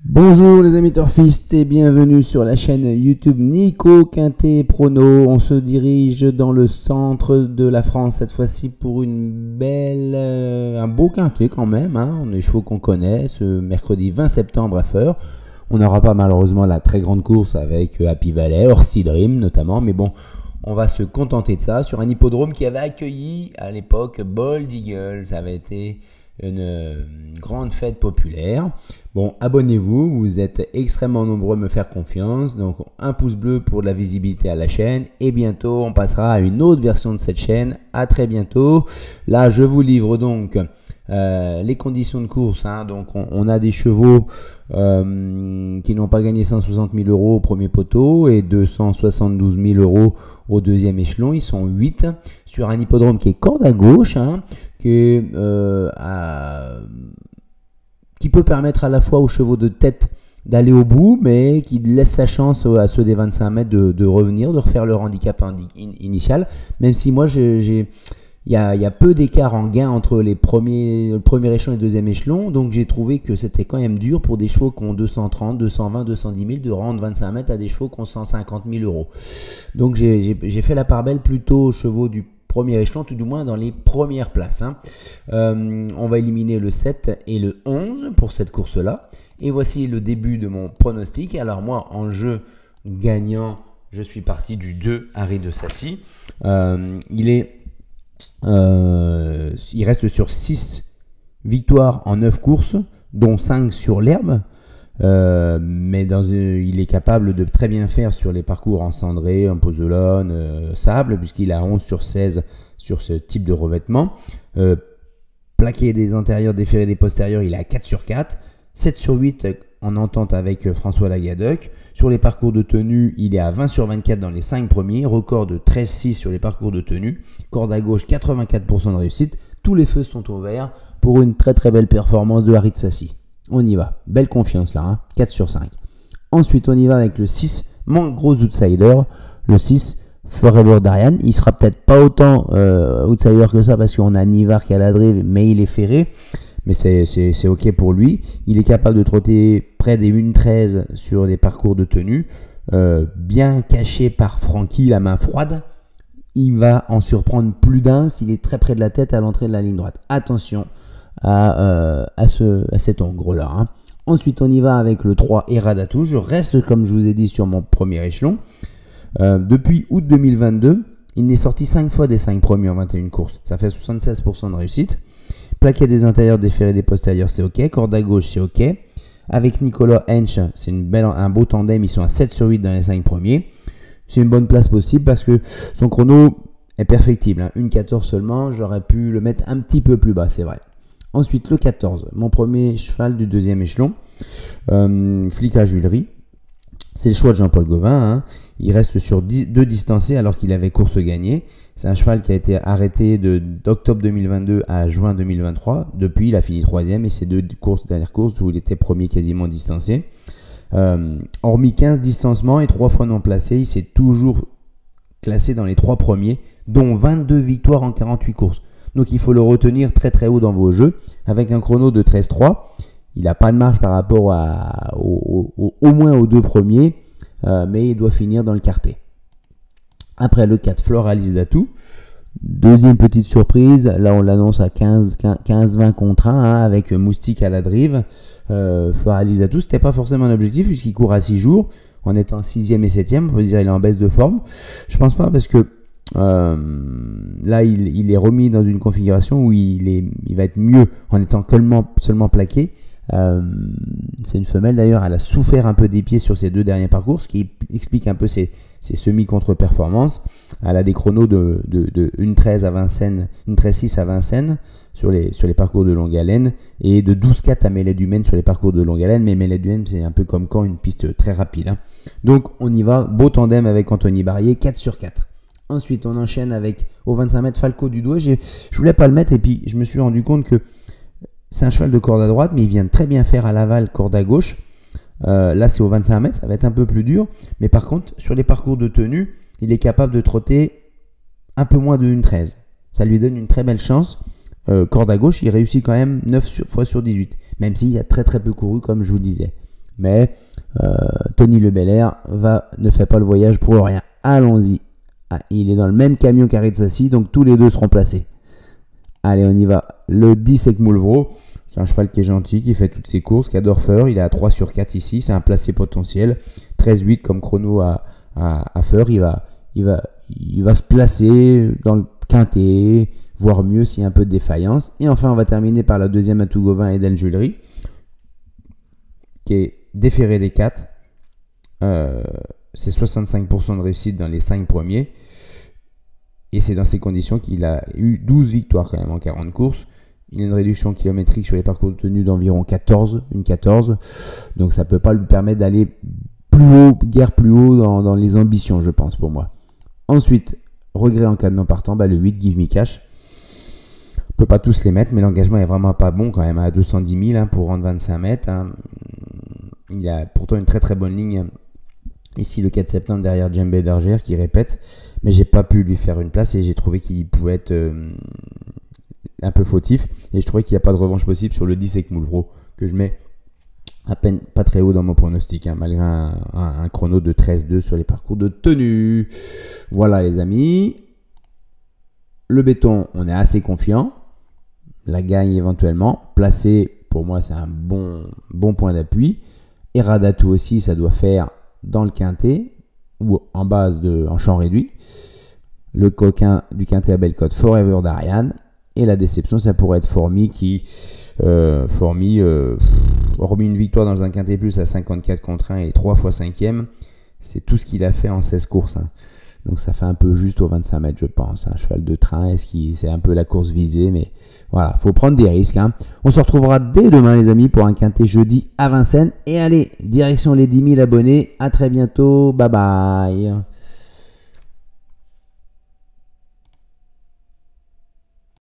Bonjour les amis turfistes et bienvenue sur la chaîne YouTube Nico Quintet Prono. On se dirige dans le centre de la France cette fois-ci pour un beau quintet quand même. On a les chevaux qu'on connaît ce mercredi 20 septembre à Feurs. On n'aura pas malheureusement la très grande course avec Happy Valley, Orsi Dream notamment, mais bon, on va se contenter de ça sur un hippodrome qui avait accueilli à l'époque Bold Eagle. Ça avait été une grande fête populaire. Bon, abonnez-vous, vous êtes extrêmement nombreux à me faire confiance, donc un pouce bleu pour de la visibilité à la chaîne, et bientôt on passera à une autre version de cette chaîne. À très bientôt. Là je vous livre donc les conditions de course, donc on a des chevaux qui n'ont pas gagné 160 000 euros au premier poteau et 272 000 euros au deuxième échelon. Ils sont 8 sur un hippodrome qui est corde à gauche, qui peut permettre à la fois aux chevaux de tête d'aller au bout, mais qui laisse sa chance à ceux des 25 mètres de revenir, de refaire leur handicap initial, même si moi il y a peu d'écart en gain entre le premier échelon et le deuxième échelon, donc j'ai trouvé que c'était quand même dur pour des chevaux qui ont 230, 220, 210 000 de rendre 25 mètres à des chevaux qui ont 150 000 euros. Donc j'ai fait la part belle plutôt aux chevaux du premier échelon, tout du moins dans les premières places. On va éliminer le 7 et le 11 pour cette course-là. Et voici le début de mon pronostic. Alors moi, en jeu gagnant, je suis parti du 2, Harry de Sassy. Il reste sur 6 victoires en 9 courses, dont 5 sur l'herbe. Mais il est capable de très bien faire sur les parcours en cendré, en pozzolan, sable, puisqu'il a 11 sur 16 sur ce type de revêtement. Plaqué des antérieurs, déféré des postérieurs, il est à 4 sur 4, 7 sur 8 en entente avec François Lagadec. Sur les parcours de tenue, il est à 20 sur 24 dans les 5 premiers, record de 13,6 sur les parcours de tenue, corde à gauche 84% de réussite, tous les feux sont au vert pour une très très belle performance de Harry de Sassy. On y va, belle confiance là, 4 sur 5. Ensuite on y va avec le 6, mon gros outsider, le 6, Forever Darian. Il sera peut-être pas autant outsider que ça parce qu'on a Nivar qui a la drive, mais il est ferré. Mais c'est ok pour lui. Il est capable de trotter près des 1,13 sur les parcours de tenue. Bien caché par Francky, la main froide. Il va en surprendre plus d'un s'il est très près de la tête à l'entrée de la ligne droite. Attention à cet ongre-là. Ensuite, on y va avec le 3, Eradatou. Je reste, comme je vous ai dit, sur mon premier échelon. Depuis août 2022, il n'est sorti 5 fois des 5 premiers en 21 courses. Ça fait 76% de réussite. Plaqué des intérieurs, déféré des postérieurs, c'est ok. Corde à gauche, c'est ok. Avec Nicolas Hench, c'est un beau tandem. Ils sont à 7 sur 8 dans les 5 premiers. C'est une bonne place possible parce que son chrono est perfectible. 1,14 seulement. J'aurais pu le mettre un petit peu plus bas, c'est vrai. Ensuite, le 14, mon premier cheval du deuxième échelon, Flic à Julerie. C'est le choix de Jean-Paul Gauvin. Il reste sur 2 distancés alors qu'il avait course gagnée. C'est un cheval qui a été arrêté d'octobre 2022 à juin 2023. Depuis, il a fini 3e et ces 2 dernières courses où il était premier quasiment distancé. Hormis 15 distancements et 3 fois non placé, il s'est toujours classé dans les 3 premiers, dont 22 victoires en 48 courses. Donc il faut le retenir très très haut dans vos jeux, avec un chrono de 13,3. Il n'a pas de marge par rapport au moins aux 2 premiers, mais il doit finir dans le quartet. Après le 4, Floralis Datou. Deuxième petite surprise, là on l'annonce à 15-20 contre 1, avec Moustique à la drive. Floralis Datou, c'était pas forcément un objectif puisqu'il court à 6 jours, en étant 6e et 7e, on peut dire qu'il est en baisse de forme. Je pense pas parce que là il est remis dans une configuration où il va être mieux en étant seulement plaqué. C'est une femelle d'ailleurs, elle a souffert un peu des pieds sur ses 2 derniers parcours, ce qui explique un peu ses semi-contre-performances. Elle a des chronos de 1,13 à Vincennes, 1,13,6 à Vincennes sur les parcours de longue haleine et de 12,4 à Mêlée du Maine sur les parcours de longue haleine, mais Mêlée du Maine c'est un peu comme Caen, une piste très rapide. Donc on y va, beau tandem avec Anthony Barrier, 4 sur 4. Ensuite on enchaîne avec au 25 mètres Falco du Doigt. Je voulais pas le mettre et puis je me suis rendu compte que c'est un cheval de corde à droite, mais il vient très bien faire à l'aval corde à gauche. Là, c'est au 25 mètres, ça va être un peu plus dur. Mais par contre, sur les parcours de tenue, il est capable de trotter un peu moins de 1,13. Ça lui donne une très belle chance. Corde à gauche, il réussit quand même 9 fois sur 18, même s'il a très très peu couru, comme je vous disais. Mais Tony Le Belair ne fait pas le voyage pour rien. Allons-y. Ah, il est dans le même camion qu'Aritsassi, donc tous les deux seront placés. Allez, on y va. Le 10 Ekmoulvro, c'est un cheval qui est gentil, qui fait toutes ses courses, qui adore Feur. Il est à 3 sur 4 ici, c'est un placé potentiel. 13-8 comme chrono à Feur. Il va se placer dans le quintet, voire mieux s'il y a un peu de défaillance. Et enfin, on va terminer par la deuxième à Tougovin Eden Julery, qui est déféré des 4. C'est 65% de réussite dans les 5 premiers. Et c'est dans ces conditions qu'il a eu 12 victoires quand même en 40 courses. Il a une réduction kilométrique sur les parcours de tenue d'environ 14. Donc ça ne peut pas lui permettre d'aller guère plus haut dans les ambitions, je pense, pour moi. Ensuite, regret en cas de non partant, le 8, Give Me Cash. On ne peut pas tous les mettre, mais l'engagement est vraiment pas bon quand même, à 210 000 pour rendre 25 mètres. Il a pourtant une très très bonne ligne ici le 4 septembre derrière Djembé d'Argère qui répète, mais j'ai pas pu lui faire une place et j'ai trouvé qu'il pouvait être un peu fautif et je trouvais qu'il n'y a pas de revanche possible sur le 10 Ekmoulvro que je mets à peine pas très haut dans mon pronostic, malgré un chrono de 13-2 sur les parcours de tenue. Voilà les amis, le béton on est assez confiant, la gagne éventuellement, placé pour moi c'est un bon point d'appui, et Radatou aussi ça doit faire dans le quintet ou en champ réduit. Le coquin du quintet à Bellecote, Forever d'Ariane. Et la déception, ça pourrait être Formy qui, hormis une victoire dans un quintet plus à 54 contre 1 et 3 fois 5e, c'est tout ce qu'il a fait en 16 courses. Donc ça fait un peu juste aux 25 mètres, je pense. Un cheval de train, c'est un peu la course visée, mais voilà, faut prendre des risques. On se retrouvera dès demain, les amis, pour un quintet jeudi à Vincennes. Et allez, direction les 10 000 abonnés. À très bientôt. Bye bye.